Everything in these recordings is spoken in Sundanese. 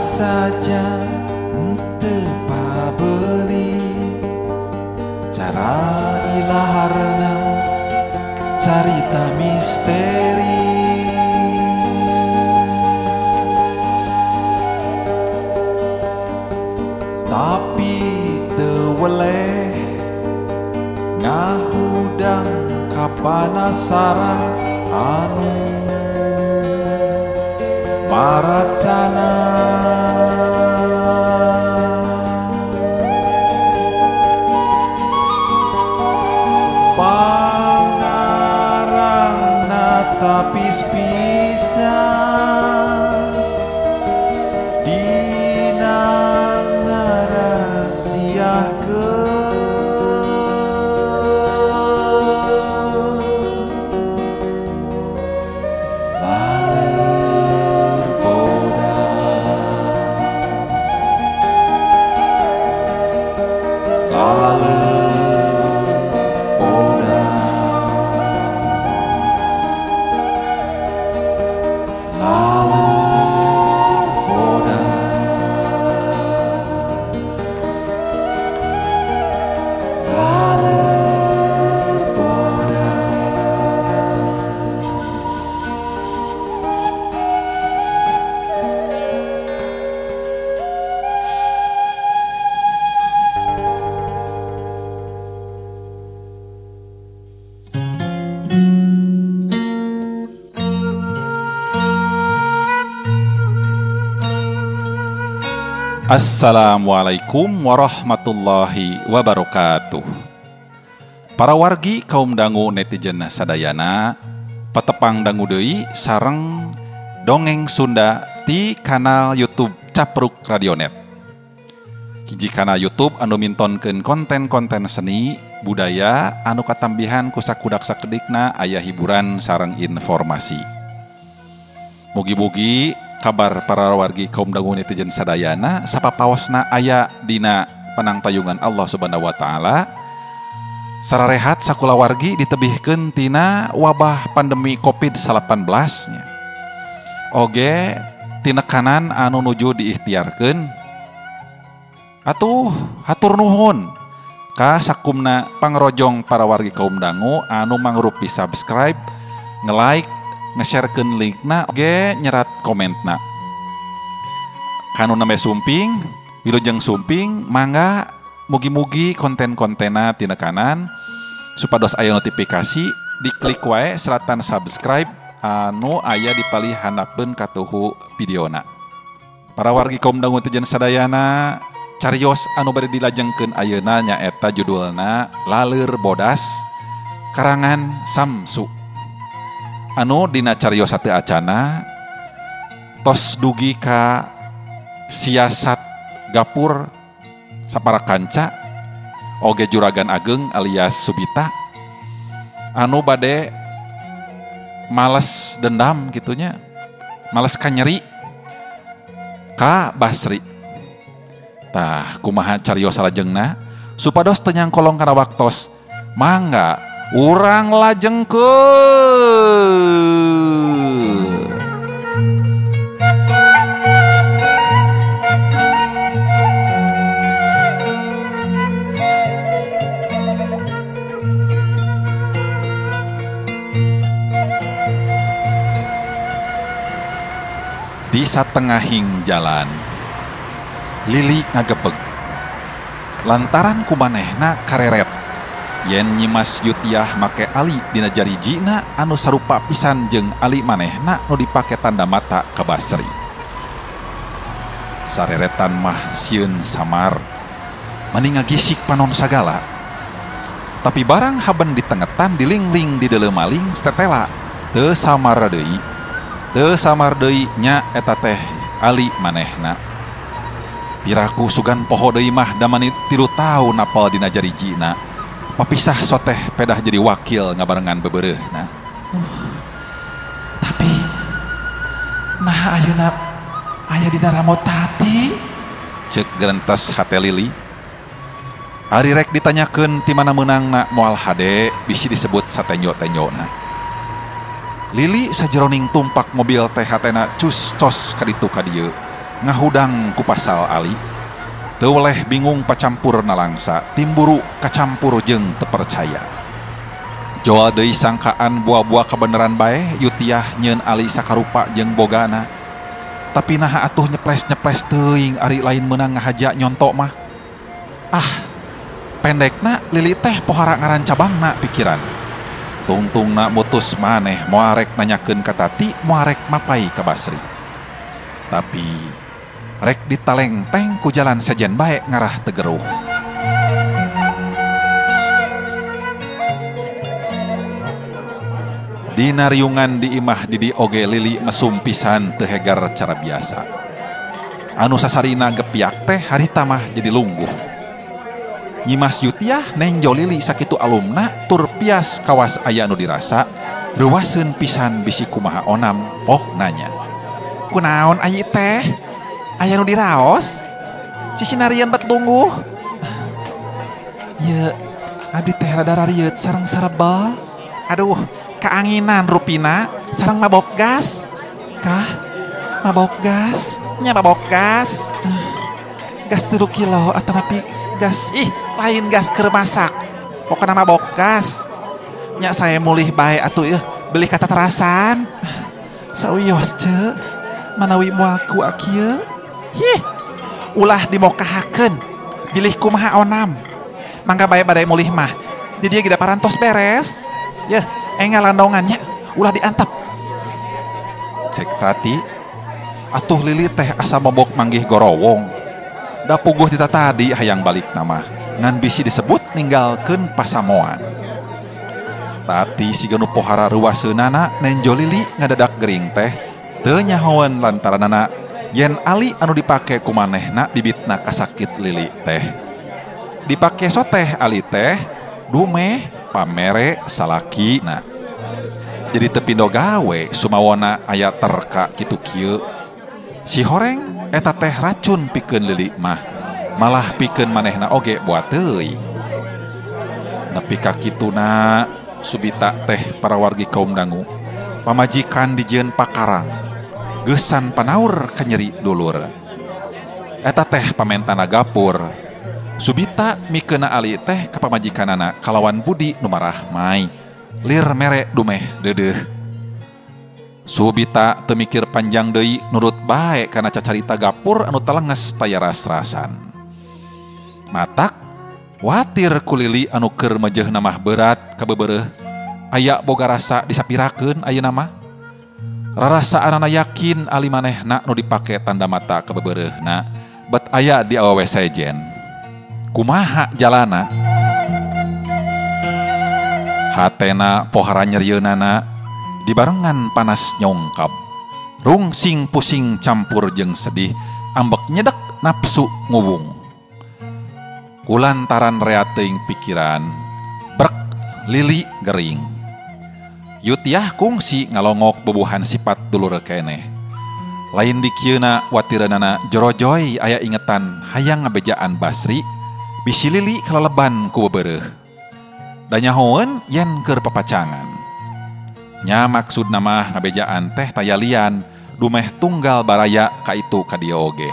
saja teu pabeli cara ilaharna carita misteri tapi teu weleh ngahudang kapanasaran anu maracana pangarangna tapis pisan dina Assalamualaikum warahmatullahi wabarakatuh. Para wargi kaum dangu netizen sadayana, patepang dangu deui sareng dongeng Sunda ti kanal YouTube Capruk Radionet. Hiji kanal YouTube anu mintonkeun konten-konten seni budaya anu katambihan ku sakudak sakedikna aya hiburan sareng informasi. Mugi-mugi kabar para wargi kaum dangu netizen sadayana sapapaosna aya dina panangtayungan Allah Subhanahu wa taala sararehat sakula wargi ditebihkeun tina wabah pandemi Covid-19 nya. Oge tinekanan anu nuju diikhtiarkeun atuh hatur nuhun ka sakumna pangrojong para wargi kaum dangu anu mangrupi subscribe, nge-like, nge-sharekeun linkna oge nyerat komentna. Kanu name sumping, wilujeng sumping, mangga mugi-mugi konten-kontena tina kanan supados aya notifikasi diklik wae seratan subscribe anu aya di palih handapkeun katuhu videona. Para wargi kaum dangu netizen sadayana, carios anu bade dilajengkeun ayeuna nyaeta judulna Laleur Bodas karangan Samsu. Anu dina carios teu acana tos dugi ka siasat gapur sapara kanca oge juragan ageng alias Subita anu bade males dendam gitunya, males kanyeri ka Basri. Tah kumaha carios salajengna supados teu nyangkolong kana waktos, mangga urang lajengkeun. Di satengahing jalan Lili ngagepeg lantaran kumanehna kareret yen nyimas Yutiah make Ali dina jarijina anu sarupa pisan jeung Ali manehna nu dipake tanda mata ka Basri. Sareretan mah sieun samar mending ngagisik panon sagala, tapi barang haben ditengetan dilingling di dalam maling setetela teu samar deui nya eta teh Ali manehna. Piraku sugan poho deui mah da mani 3 taun apal dina jarijina papisah soteh pedah jadi wakil ngabarengan bebeureuhna. Tapi nah ayeuna aya dina Ramotati ceuk gerentas hate Lili. Ari rek ditanyakeun ti mana meunangna moal hade bisi disebut satenyo-tenyona. Lili sajeroning tumpak mobil teh hatena cus cos kaditu ka dieu ngahudang ku pasal Ali teu weleh bingung pacampur nalangsa timburu kacampur jeung tepercaya joal deui sangkaan buah-buah kebenaran bae Yutiah nyeun Ali sakarupa jeung bogana tapi naha atuh nyeples-nyeples teuing ari lain meunang ngahaja nyontok mah pendekna Lili teh pohara ngaran cabangna pikiran tungtungna mutus maneh moarek nanyakeun ka Tati moarek mapai ka Basri tapi rek ditalengteng ku jalan sejen bae ngarah Tegeruh. Dina riungan di imah Didi oge Lili mesum pisan teu hegar cara biasa. Anu sasarina gepiak teh harita mah jadi lungguh. Nyimas Yutiah nenjo Lili sakitu alumna tur pias kawas aya anu dirasa reuwaseun pisan bisi kumaha onam pok nanya. Kunaon ayi teh? Aya nu diraos? Si sinarian bet lungguh. Ye, abdi teh rada rarieut sareng sarebel. Aduh, kaanginan rupina sareng mabok gas. Kah? Mabok gas? Nya mabok gas. Gas 3 kilo atanapi gas. Ih, lain gas keur masak. Pokona mabok gas. Nya saya mulih bae atuh beli kata terasan. Sauyos ce. Manawi moal ku akieu. Hih, ulah dimokahakeun. Bilih kumaha onam. Mangga bae bade mulih mah. Di dieu ge da parantos beres. Yeuh, enggal landongannya ulah diantep. Cek Tati, atuh Lili teh asa mabok manggih gorowong. Da puguh tita tadi hayang balik nama. Ngan bisi disebut ninggalkeun pasamoan. Tati siga nu pohara ruwaseunana nenjo Lili ngadadak gering teh teu nyahoeun lantaranana yen Ali anu dipake ku manehna bibitna kasakit Lili teh. Dipake soteh Ali teh dumeh pamere salakina. Jadi tepindo gawe sumawona aya terka kitu kieu. Si horeng eta teh racun pikeun Lili mah. Malah pikeun manehna oge buat teuing. Nepi ka kituna subita teh para wargi kaum dangu pamajikan dijieun pakarang geusan panaur kanyeri dulur. Eta teh pamentana gapur. Subita mikeuna Ali teh ka pamajikanana kalawan budi nu marah mai. Lir mere dumeh deudeuh. Subita teu mikir panjang deui nurut bae kana cacarita gapur anu telenges taya ras-rasan. Matak watir ku Lili anu keur mejehna mah berat ka bebereuh. Aya boga rasa disapirakeun ayeuna mah. Rarasaanana yakin Ali manehna nu dipake tanda mata ka bebeureuhna bet aya di awewe sejen. Kumaha jalana? Hatena pohara nyerieunana dibarengan panas nyongkap. Rungsing pusing campur jeung sedih ambek nyedek nafsu nguwung. Kulantaran rea teuing pikiran, brek Lili gering. Yutiah kungsi ngalongok bebuhan sifat dulur keneh. Lain di kieuna watiranana jorojoy aya ingetan hayang ngabejaan Basri bisi Lili kaleleban ku bebereuh. Da nyahoeun yen keur papacangan. Nya maksudna mah ngabejaan teh taya lian dumeh tunggal baraya ka itu ka dieu oge.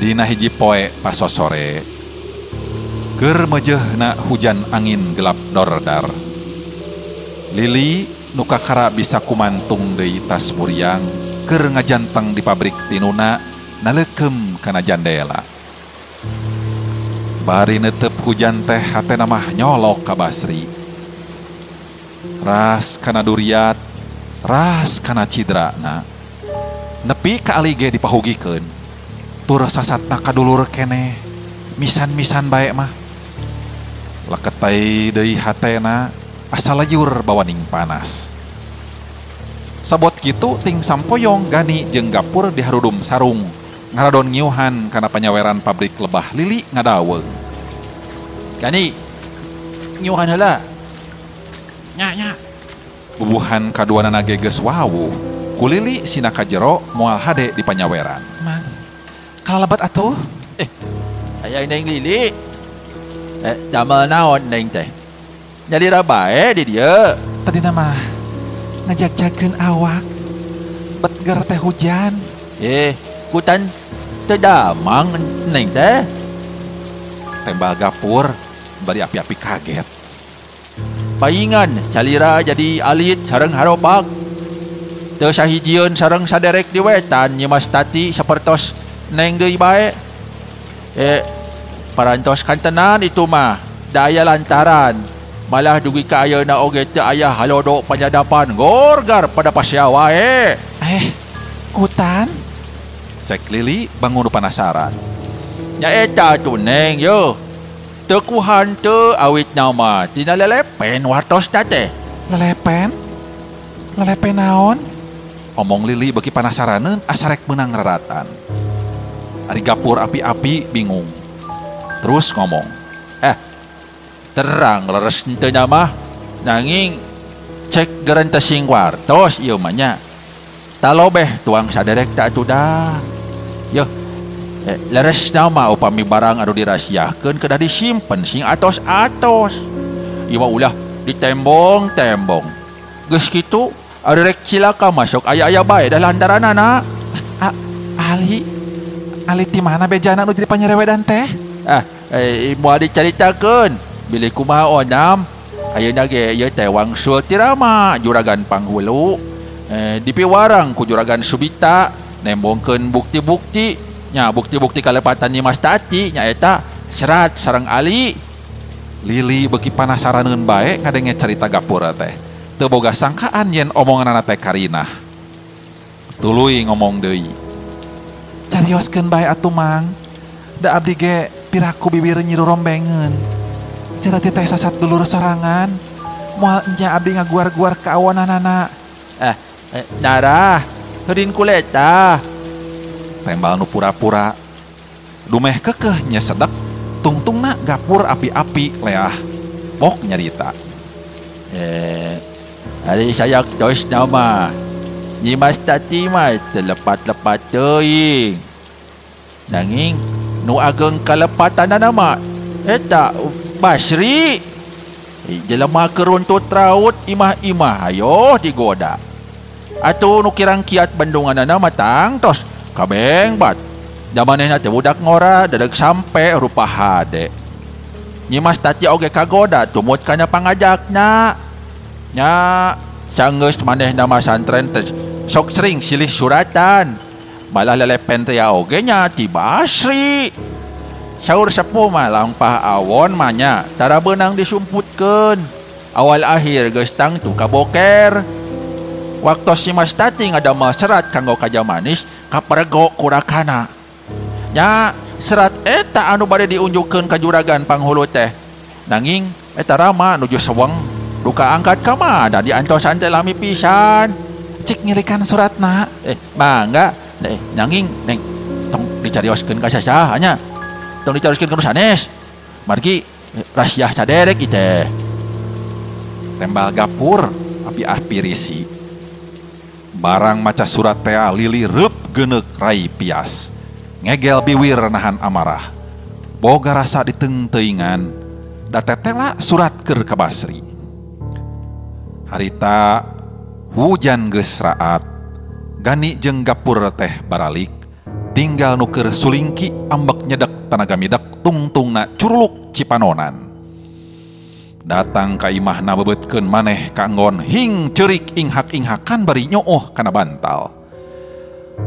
Dina hiji poe pas sore keur mejehna hujan angin gelap dordar. Lili nu kakara bisa kumantung deui tas muriang keur ngajanteng di pabrik tinuna naleukeum kana jandela. Bari neuteup hujan teh hatena mah nyolok ka Basri. Ras kana duriat, ras kana cidrana. Nepi ka Ali ge dipahugikeun. Tur sasatna kadulur keneh misan-misan bae mah. Leketei deui hatena asa layur bawaning panas. Sabot kitu ting sampoyong Gani jeung Gapur diharudum sarung ngaradon ngiuhan kana panyaweran pabrik lebah Lili ngadaweung. Gani, ngiuhan heula. Nya. Bubuhan kaduanana ge geus wawuh. Ku Lili sina ka jero moal hade di panyaweran. Mang, kalalebat atuh. Aya indeng Lili. Damal naon neng teh? Jadi bae di dia. Tadi nama ngajak-jakeun awak betger teh hujan. Kutan teu damang neng teh. Tembal gapur bari api-api kaget. Paingan calira jadi alit sareng harobak. Teu sahijieun sareng saderek di wetan Nyi Mas Tati sapertos neng deui bae. Parantos kantenan itu mah daya lantaran. Malah dugi ka ayeuna oge teu aya halodo panyadapan gorgar pada pasya wae. Kutan? Cek Lili bangun penasaran. Nya eta tuh neng yo. Teu kuhan teu awit nama tina lelepen wartosna teh. Lelepen? Lelepen naon? Omong Lili beki panasaraneun asa rek meunang raratan. Ari gapur api-api bingung. Terus ngomong, terang leres teu mah nanging cek gerentesing wartos ieu mah nya. Talobeh tuang saderek tak atuh Yo. Leres nama upami barang anu dirahasiakeun kedah disimpen sing atos-atos. Ieu mah ulah ditembong-tembong. Geus kitu ari rek cilaka masuk aya-aya bae dah lantaranana. Ali di mana bejana nu jadi panyerewedan teh? Moal dicaritakeun. Bilih kumaha onyam. Ayeuna ge ieu teh wangsul ti Rama juragan Panghulu. Dipiwarang ku juragan Subita nembongkeun bukti-bukti. Nya bukti-bukti kalepatan Nyi Mas Tati nyaeta serat sareng Ali. Lili beki panasaraneun bae ngadenge cerita gapur teh. Teu boga sangkaan yen omonganna teh karinah. Tuluy ngomong deui. Carioskeun bae atuh Mang. Da abdi ge piraku bibir nyiru rombengeun. Cara teh sasat dulur sorangan. Moal nya abdi ngaguar-guar ka awananana. Darah heurin kuleta. Tembal nu pura-pura. Dumeh kekeh nya sedek. Tungtungna gapur api-api leah. Mok nyarita. Ari sayak tos nama. Nyi Mas Tati mah telepat-lepat teuing. Nanging nu ageng kalepatanana mah eta Basri. Jelema keruntut raut imah-imah ayo digoda. Atuh nu kirang kiat bendunganana mah tangtos kabengbat. Zamanehna teh budak ngora dadeg sampe rupa hade. Nyi Mas Tati oge kagoda tumut kana pangajakna. Nya sanggeus manehna mah santren teh sok sering silih suratan. Malah lelepen teh oge nya ti Basri. Saur sepuh mah lampah awon mah nya tara beunang disumputkeun. Awal akhir geus tangtu kaboker. Waktos si Mas Tati ngadamel serat kanggo kaja manis kaperego kurakana. Nya serat eta anu bade diunjukkeun ka juragan Panghulu teh. Nanging eta Rama nuju seweng duka angkat ka mana diantosan teh lami pisan. Cik ngilikan suratna. Mangga. Nanging neng tong dicarioskeun ka sasaha nya. Tong dicarioskeun ka nu sanes. Margi rahasia saderek ieu teh. Tembal gapur api-api risi. Barang maca surat teh Lili reup geuneuk rai pias. Ngegel biwir nahan amarah. Boga rasa diteung-teuingan. Da tetela surat keur ka Basri. Harita hujan geus raat. Gani jeung gapur teh baralik. Tinggal nu keur sulingki ambek nyedek tanaga midek tungtungna curuluk cipanonan. Datang ka imahna bebeutkeun maneh ka enggon hing ceurik inghak-inghakan bari nyooh kana bantal.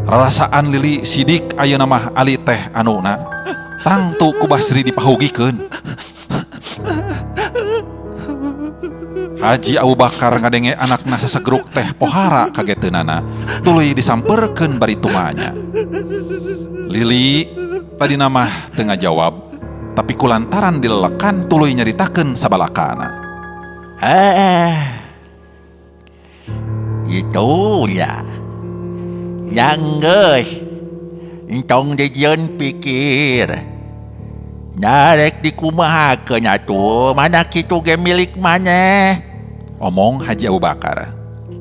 Rarasaan Lili sidik ayeuna mah Ali teh anuna tangtu ku Basri dipahugikeun. Haji Abu Bakar ngadenge anakna sasegruk teh pohara kageteunana tuluy disamperkeun bari tumanya. Lili tadi mah teu ngajawab, tapi kulantaran dilelekan tuluy nyaritakeun sabalakana. Itulah yang geus entong dijieun pikir. Narek dikumahakeun atuh mana kitu ge milik maneh. Omong Haji Abu Bakar.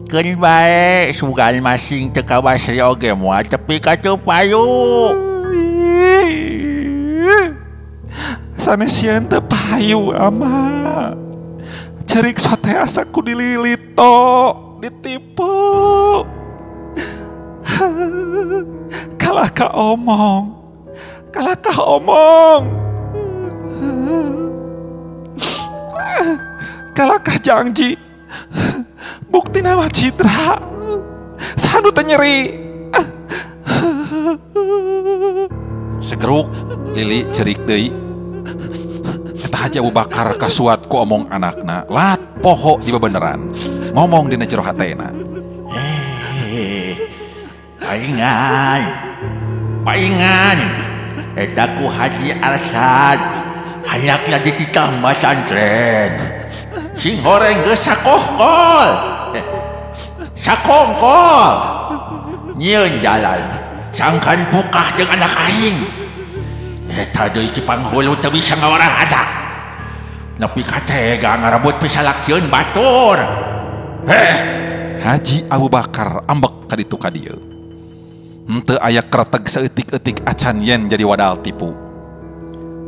Keun bae sugan masing teu ka Basri oge moal tepi ka teu payu. Sanesieun teu payu ama. Cerik sote asaku dililit to, ditipu. Kalah ka omong. Kalah ka janji. Bukti nama Citra. Sanu teu nyeri. Segeruk Lili cerik deui. Eta Haji Abu Bakar kasuat ku omong anakna, lat poho di bebeneran. Ngomong dina jero hatena. Paingan. Eta ku Haji Arsad. Hanakna di ditambah santren. Sing horeng geus sakongkol. Nyieun jalan. Sangkan bukah jeung anak aing. Eta deui ti panghulu teu bisa ngawarah adak. Nepi ka tega ngarabut pisalakieun batur. Haji Abu Bakar ambek ka ditu ka dieu. Henteu aya kreteg saeutik-eutik acan yen jadi wadal tipu.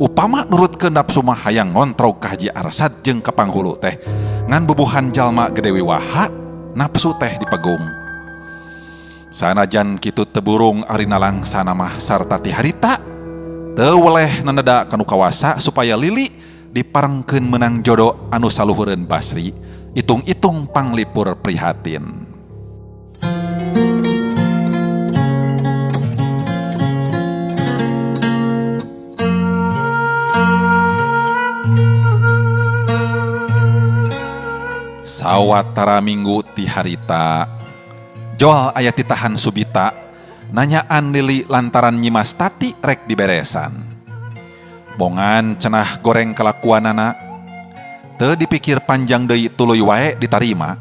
Upama nurutkeun nafsu mah hayang ngontrog ka Haji Arsad jeung ka panghulu teh ngan bubuhan jalma gede wiwaha nafsu teh dipegung. Sanajan kitu teu burung ari nalangsana mah sarta ti harita teu weleh naneda kanu kawasa supaya Lili diparengkeun menang jodoh anu saluhureun Basri, itung-itung panglipur prihatin. Sawatara minggu ti harita, Joal aya titahan Subita nanyaan Lili lantaran nyimas tati rek diberesan. Bongan cenah goreng kelakuanana, teu dipikir panjang deui tuluy wae ditarima.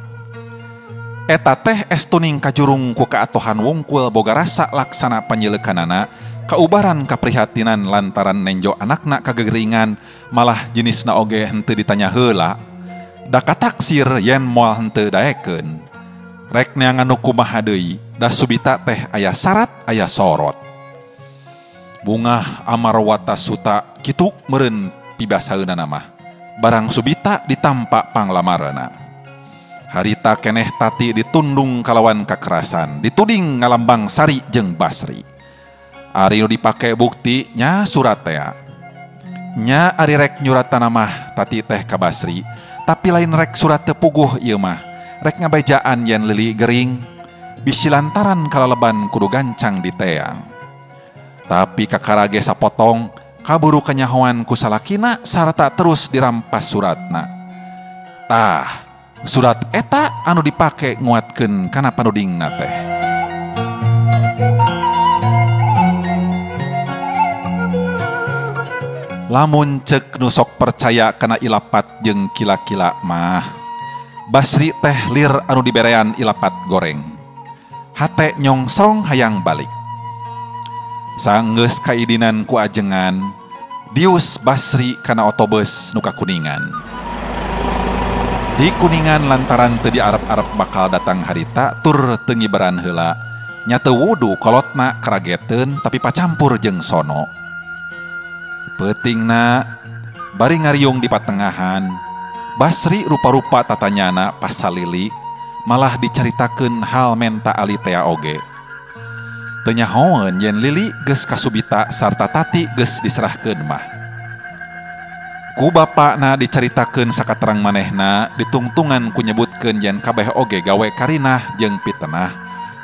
Eta teh estuning kajurung ku kaatohan wungkul boga rasa laksana panyeleukanana kaubaran kaprihatinan lantaran nenjo anakna kagegeringan malah jenisna oge henteu ditanya heula. Da kataksir yen moal henteu daekeun. Rek neangan nu kumaha deui, da Subita teh aya syarat aya sorot. Bungah amarwata suta kitu meureun pibasaeunana mah. Barang Subita ditampa panglamareuna. Harita keneh tati ditundung kalawan kakerasan, dituding ngalambang Sari jeung Basri. Ari nu dipake bukti nya surat teh. Nya ari rek nyuratana mah tati teh ka Basri, tapi lain rek surat teu puguh ieu mah. Rek ngabejaan yen Lili gering, bisi lantaran kalaleban kudu gancang di teang. Tapi kakarage sapotong, kaburu kanyahoan ku salakina sarta terus dirampas suratna. Tah, surat eta anu dipake nguatkeun kana panudingna teh. Lamun ceuk nu sok percaya kana ilapat jeung kila-kila mah, Basri teh lir anu diberean ilapat goreng. Hate nyongsrong hayang balik. Saenggeus kaidinan ku ajengan, dius Basri kana otobus nu ka Kuningan. Di Kuningan lantaran teu diarep-arep bakal datang harita tur teu ngiberan heula, nya teu wudu kolotna karageteun tapi pacampur jeung sono. Peutingna bari ngariung di patengahan, Basri rupa-rupa tatanyana pasal Lili malah dicaritakeun hal menta ali tea oge. Teu nyahoeun yen Lili geus ka Subita sarta tati geus diserahkeun mah. Ku bapakna dicaritakeun sakaterang manehna, ditungtungan ku nyebutkeun yen kabeh oge gawe karinah jeung pitenah,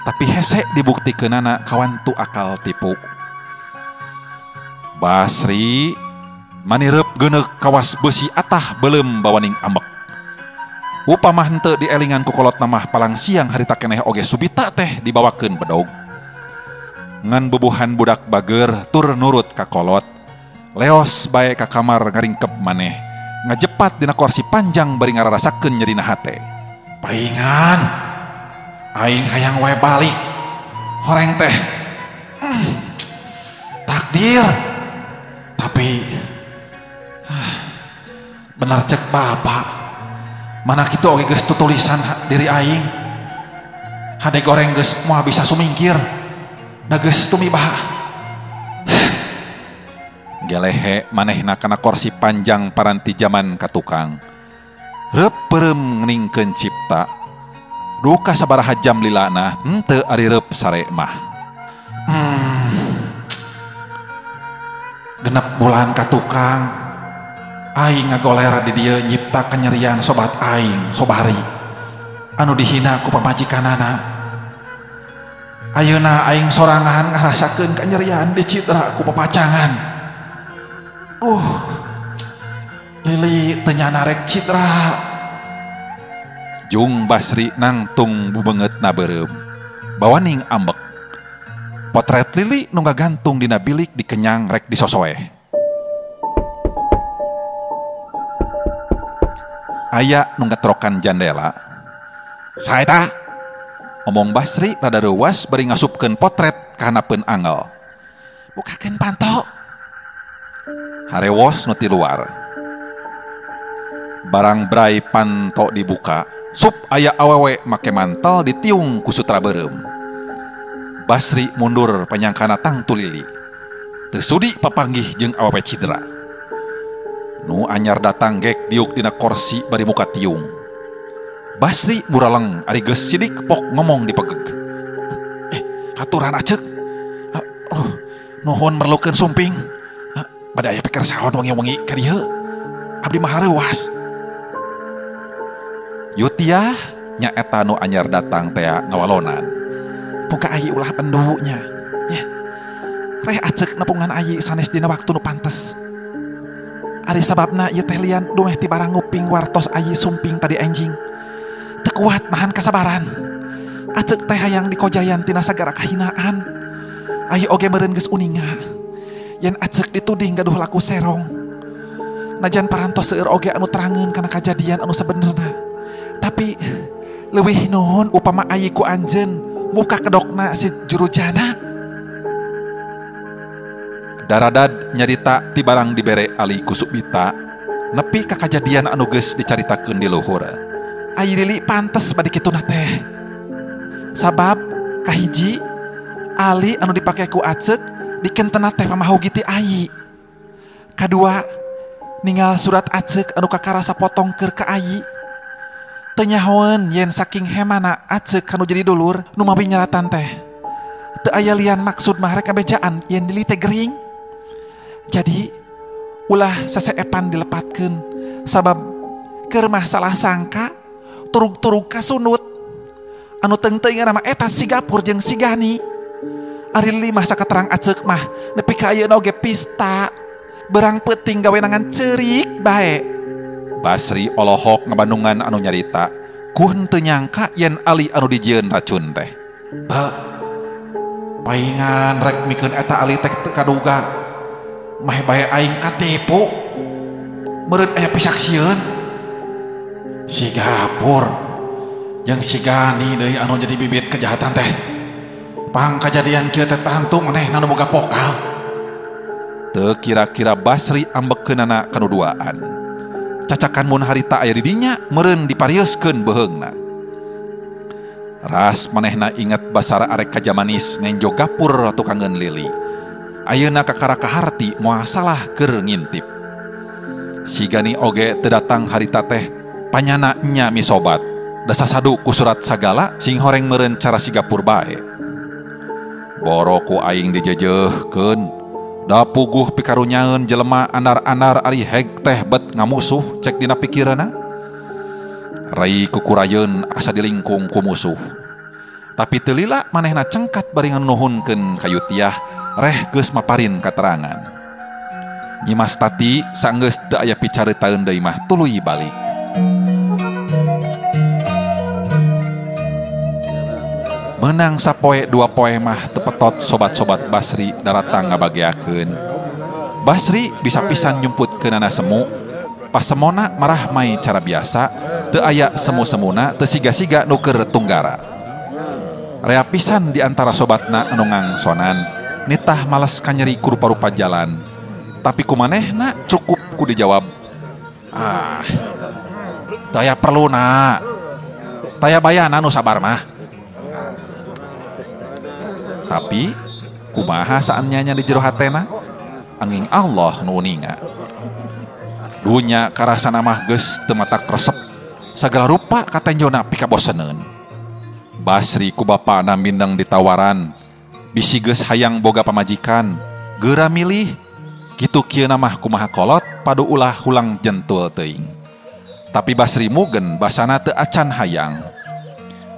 tapi hese dibuktikeunana kawantu akal tipu. Basri manireup geuneuh kawas beusi atah beuleum bawaning ambek. Upamah henteu dielingan ku kolotna mah palang siang harita keneh oge Subita teh dibawakeun bedog. Ngan bubuhan budak bager tur nurut ka kolot, leos bae ka kamar ngaringkep maneh, ngajepat dina kursi panjang bari ngararasakeun nyerina hate. Paingan, aing hayang wae balik. Horeng teh, takdir. Tapi benar cek bapak, mana kitu oge geus tutulisan diri aing. Hade goreng geus moal bisa sumingkir, da geus tumibah. Gelehe manehna kana kursi panjang paranti zaman ka tukang. Reup perem ngeningkeun cipta. Duka sabaraha jam lilana henteu ari reup sare mah. Genep bulan ka tukang. Aing ngagolera di dieu nyipta kanyerian sobat aing, sobari. Anu dihina ku pamajikanana. Ayeuna aing sorangan ngarasakeun kanyerian dicitra ku papacangan. Lili teu nyana rek citra. Jung Basri nangtung bubengetna beureum. Bawaning ambek. Potret Lili nu ngagantung dina bilik dikenyang rek disosoeh. Aya nu ngatrokan jandela. Saeta, omong Basri rada reuwas bari ngasupkeun potret ka hanapeun angel. Bukakeun panto. Harewos nu ti luar. Barang brai panto dibuka, sup aya awewe make mantel ditiung ku sutra beureum. Basri mundur panyangkana tangtu Lili. Teu sudi papanggih jeung awewe cidra. Nu anyar datang gek diuk dina kursi bari muka tiung. Basri buraleng ari geus sidik pok ngomong dipegeg. Aturan aceuk. Nuhun merlukeun sumping. Bade aya pikir saon wengi-wengi ka dieu. Abdi mah hareuwas. Yutiah nya eta nu anyar datang teh ngawalonan. Muka ayi ulah pendunya. Nya. Reh aceuk nepungan ayi sanes dina waktu nu pantes. Ari sababna ieu teh lian dumeh ti barang nguping wartos ayi sumping tadi anjing. Teu kuat nahan kasabaran. Aceuk teh hayang dikojayan tina sagara kahinaan. Ayi oge meureun geus uninga. Yen aceuk dituding gaduh laku serong. Najan parantos seueur oge anu terangeun kana kajadian anu sabenerna. Tapi leuwih nuhun upama ayi ku anjeun muka kedokna si juru jana. Daradad nyarita ti barang dibere ali ku Subita nepi ka kajadian anu geus dicaritakeun di luhur. Ayi Lili pantes bade kituna teh. Sabab kahiji ali anu dipake ku aceuk dikentena teh pamahogi ti ayi. Kadua ninggal surat aceuk anu kakarasa potong keur ka ayi. Teu nyahoeun yen saking hemana aceuk anu jadi dulur nu mawi nyaratan teh. Teu aya lian maksud mah rek ngabejaan yen Lili teh gering. Jadi ulah saseepan dilepatkeun sabab keur mah salah sangka turug-turug kasunut. Anu teung-teungan nama eta si Gapur jeung si Gani. Ari Lili mah sakaterang aceuk mah nepi ka ayeuna oge pista. Berang peuting gawe nangan ceurik bae. Basri olohok ngabandungan anu nyarita. Ku henteu nyangka yen ali anu dijieun racun teh. Paingan rek mikeun eta ali teh teu kaduga. Mah bae aing katipu. Meureun aya pisaksieun. Si Gapur jeung si Gani deui anu jadi bibit kejahatan teh. Pang kajadian kieu teh tantu manehna nu boga pokal. Teu kira-kira Basri ambekkeunana kanuduaan. Cacakan mun harita aya di dinya meureun diparioskeun beheungna. Ras manehna inget basara arek kajamanis nenjo Gapur tukangeun Lili. Ayeuna kakara kaharti moal salah keur ngintip. Si Gani oge teu datang harita teh panyana nya misobat. Da sasadu ku surat sagala sing horeng meureun cara si Gapur bae. Boro ku aing dijejehkeun, da puguh pikarunyaeun jelema andar-andar ari heg teh bet ngamusuh cek dina pikireuna. Rai kukurayeun asa dilingkung ku musuh. Tapi teu lila manehna cengkat bari nganuhunkeun ka Yutiah reh geus maparin katerangan. Nyi Mas Tati saenggeus teu aya picaritaeun deui mah tuluy balik. Menang sapoe dua poe mah tepetot sobat-sobat Basri daratang ngabageakeun. Basri bisa pisan nyumputkeunana semu. Pas semona marah mai cara biasa, teu aya semu-semuna teu siga-siga nu keur tunggara. Rea pisan di antara sobatna anu ngangsonan, nitah males kanyeri ku rupa-rupa jalan. Tapi kumanehna cukup ku dijawab. Teu aya perluna. Teu aya bayana nu sabar mah. Tapi kumaha saannya di jero hatena angin Allah nu uninga. Dunya karasana mah geus teu matak resep sagala rupa katenjona pikaboseneun. Basri ku bapana mindeng ditawaran bisi geus hayang boga pamajikan geura milih kitu kieu mah kumaha kolot padu ulah hulang jentul teuing. Tapi Basri mugen basana teu acan hayang.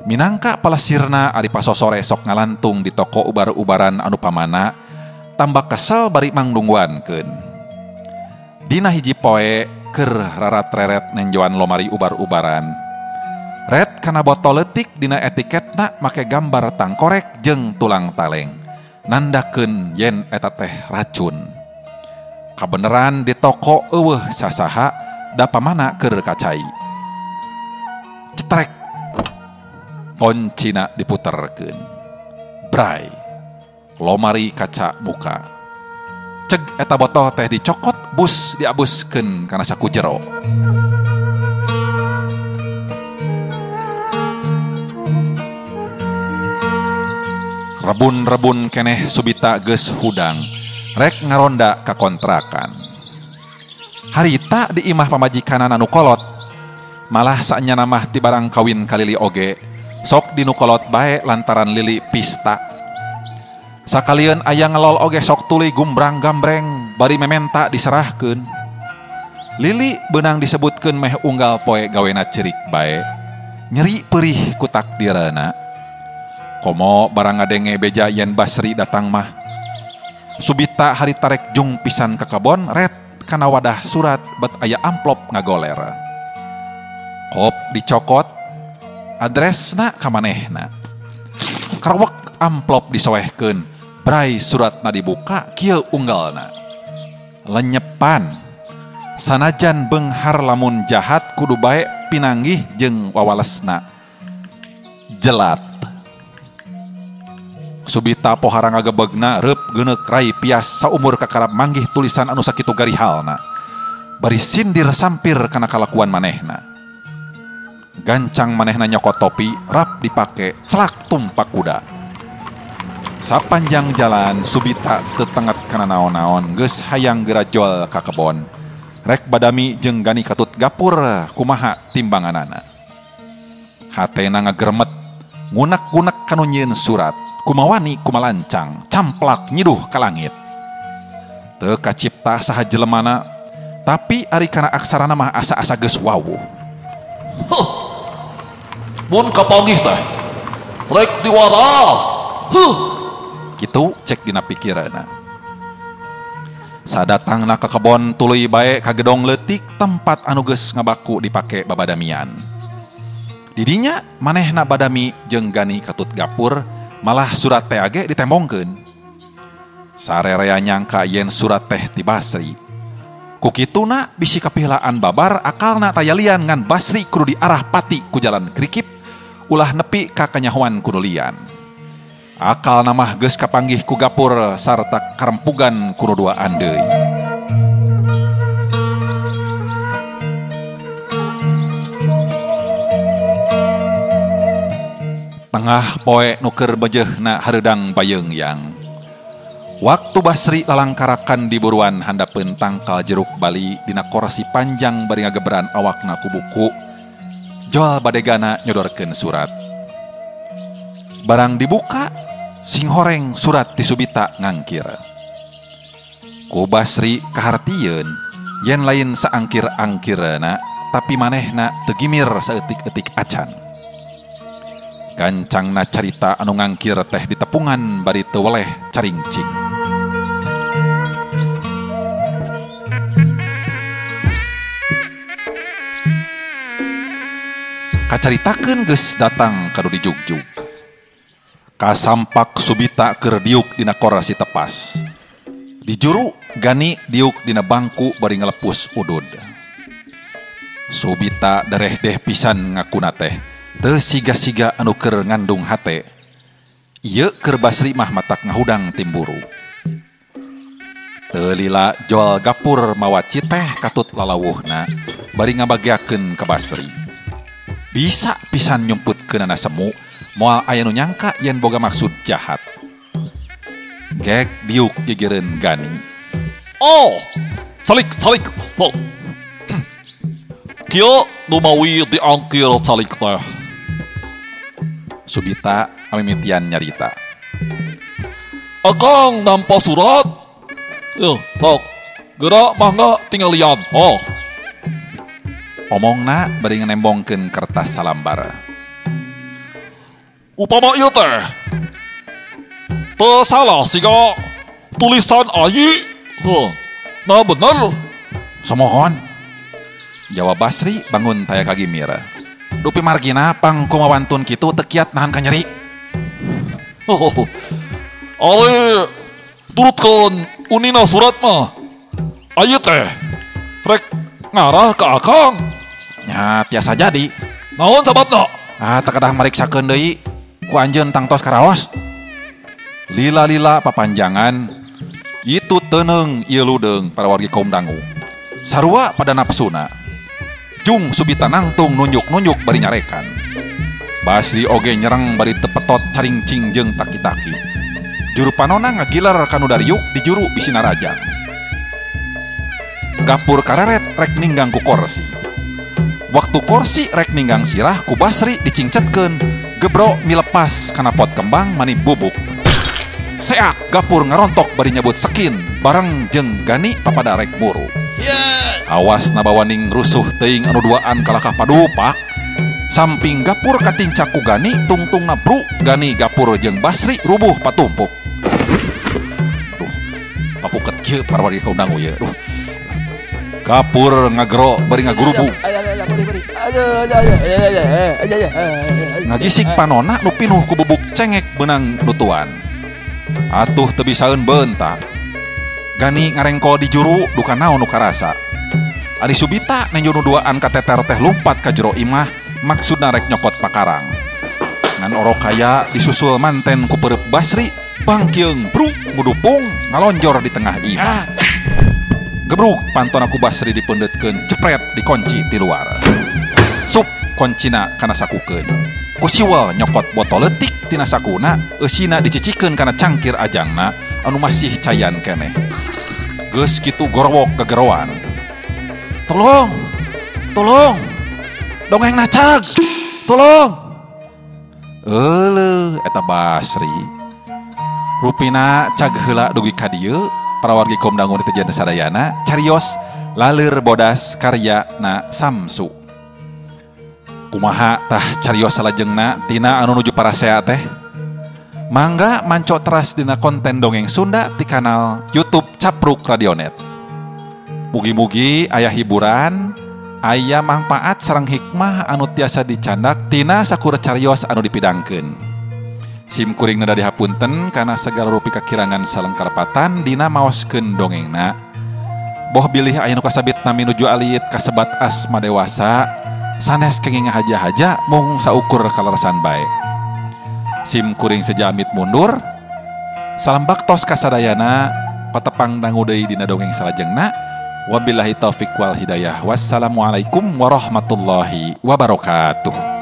Minangka palasirna ari pasosore sok ngalantung di toko ubar-ubaran anu pamana tambah kesel bari mangdungguankeun. Dina hiji poe keur rarat-reret nenjoan lomari ubar-ubaran. Red kana botol leutik dina etiketna make gambar tangkorek jeung tulang taleng. Nandakeun yen eta teh racun. Kabeneran di toko eueuh sasaha da pamana keur kacai. Cetrek. Koncina diputerkeun. Bray. Lomari kaca muka. Ceg eta botol teh dicokot bus diabuskeun kana saku jero. Rebun-rebun keneh subita geus hudang rek ngaronda ka kontrakan. Harita di imah pamajikan anu kolot malah saenyana mah ti barang kawin kalili oge sok dinu kolot bae lantaran lili pista. Sakalian aya ngelol oge sok tuluy gumbrang-gambreng bari mementa diserahkeun. Lili beunang disebutkeun meh unggal poe gawena ceurik bae. Nyeri perih ku takdirana. Komo barang ngadenge beja yen Basri datang mah. Subita hari tarek jung pisan ka kabon ret kana wadah surat bet aya amplop ngagoler. Kop dicokot adresna ka manehna. Karawek amplop disoehkeun. Bray suratna dibuka kieu unggalna. Lenyepan. Sanajan beunghar lamun jahat kudu bae pinanggih jeung wawalesna. Jelat. Subita pohara ngagebegna reup geuneuk rai pias saumur kakarab manggih tulisan anu sakitu garihalna. Bari sindir sampir kana kalakuan manehna. Gancang manehna nyokot topi rap dipake celak tumpak kuda. Sapanjang jalan Subita tetenget kana naon-naon geus hayang gerajol ka kebon. Rek Badami jeung Gani katut gapur kumaha timbanganana. Hatena ngagermet ngunek-ngunek kanu nyieun surat. Kumawani kumalancang camplak nyiduh ka langit. Teu kacipta saha jelemana tapi ari kana aksarana mah asa-asa geus wawuh. Huh. Mun kapanggih teh rek diwara. Kitu cek dina pikiranna. Sadatangna ka kebon tuluy bae ka gedong leutik tempat anu geus ngabaku dipake babadamian. Didinya manehna Badami jeung Gani katut gapur malah surat teh age ditembongkeun. Sarerea nyangka yen surat teh ti Basri. Ku kituna bisi kapilaan babar akalna tayalian ngan Basri kudu diarah pati ku jalan krikip ulah nepi ka kanyahoan kudu lian. Akal namah geus kapanggih ku gapur sarta karempugan kudu duaan deui. Tengah poe nu keur bejeehna hareudang bayeungyang. Waktu Basri lalangkarakan di buruan handapeun tangkal jeruk Bali dina korasi panjang bari ngagebran awakna ku buku. Joal badegana nyodorkeun surat. Barang dibuka, sing horeng surat ti Subita ngangkir. Ku Basri kahartieun yen lain saangkir-angkirna tapi manehna teu gimir saeutik-eutik acan. Gancangna carita anu ngangkir teh ditepungan bari teu weleh caringcing. Kacaritakeun geus datang kadu dijugjug. Kasampak Subita keur diuk dina korasi tepas. Di juru Gani diuk dina bangku bari ngalepus udud. Subita darehdeh pisan ngakuna teh teu siga-siga anu keur ngandung hate. Ieu keur Basri mah matak ngahudang timburu. Teu lila joal gapur mawa citeh katut lalawuhna bari ngabagiakeun ka Basri. Bisa pisan nyumputkeunana semu moal aya nu nyangka yen boga maksud jahat. Gek diuk gigireun Gani. Oh, calik. Oh. Kieu nu mawi diangkir calik teh. Subita mimitian nyarita. Akang nampa surat. Sok. Geura mangga tinggalian. Oh. Omongna bari nembongkeun kertas salambar. Upama ieu teh teu salah siga tulisan ayi. Nah bener. Somohon. Jawab Basri bangun taya kagimir. Dupi margina pang kumawantun kitu teu kiat nahan ka nyeri. Ale turutkeun unina surat mah. Ayeuna teh rek ngarah ka akang. Nya tiasa jadi. Naon sababna? Tak kedah mariksakeun deui ku anjeun tangtos karaos. Lila-lila papanjangan itu teuneng ieu ludeung para wargi kaum dangu. Sarua pada napsuna. Jung subita nangtung nunjuk-nunjuk bari nyarekan. Basri oge nyerang bari tepetot caringcing jeung taki-taki. Juru panona ngagiler kanu dariuk di juru bisina raja. Gapur kareret rek ninggang ku korsi. Waktu korsi rek ninggang sirah ku Basri dicingcetkeun gebro milepas kana pot kembang mani bubuk. Seak gapur ngarontok bari nyebut sekin bareng jeung Gani papada rek muru. Awas nabawaning rusuh teuing anu duaan kalakah padupak. Samping gapur katincak ku Gani tungtung napru Gani gapur jeung Basri rubuh patumpuk. Aduh, papuket kieu para wargi kaum dangu ye. Aduh. Gapur ngagero bari ngagurubu. Ngagisik panona nu pinuh ku bubuk cengek benang nutuan. Atuh teu bisaeun beuntak. Gani ngarengkol di juru duka naon nu karasa. Ari subita nenju nu duaan kateter teh lumpat ka jero imah maksudna rek nyokot pakarang. Ngan orokaya disusul manten ku peureup Basri bangkieung bruk mudupung ngalonjor di tengah imah. Gebruk panton aku Basri dipeundetkeun cepret dikunci ti luar. Sup koncina kana sakukeun. Ku siwel nyokot botol leutik tina sakuna, eusina dicicikeun kana cangkir ajangna anu masih cayan keneh. Geus kitu gorowok gegeroan. Tolong. Dongeng nacag. Tolong. Euleuh eta Basri. Rupina cag heula dugi ka dieu para wargi kaum dangu di Tejen sadayana carios laleur bodas karya na Samsu. Kumaha tah carios salajengna tina anu nuju parasea teh? Mangga manco teras dina konten dongeng Sunda di kanal YouTube Capruk Radionet. Mugi-mugi aya hiburan, aya manfaat sareng hikmah anu tiasa dicandak tina sakur carios anu dipidangkeun. Sim kuring nada dihapunten kana segala rupi kakirangan salengkarpatan dina maoskeun dongengna. Boh bilih aya nu kasabit nami nuju alit kasebat asma dewasa, sanes kenging haja-haja mung saukur kaleresan bae. Sim kuring sejamit mundur. Salam baktos kasadayana patepang dangu deui dina dongeng salajengna. Wabillahi taufik wal hidayah. Wassalamualaikum warahmatullahi wabarakatuh.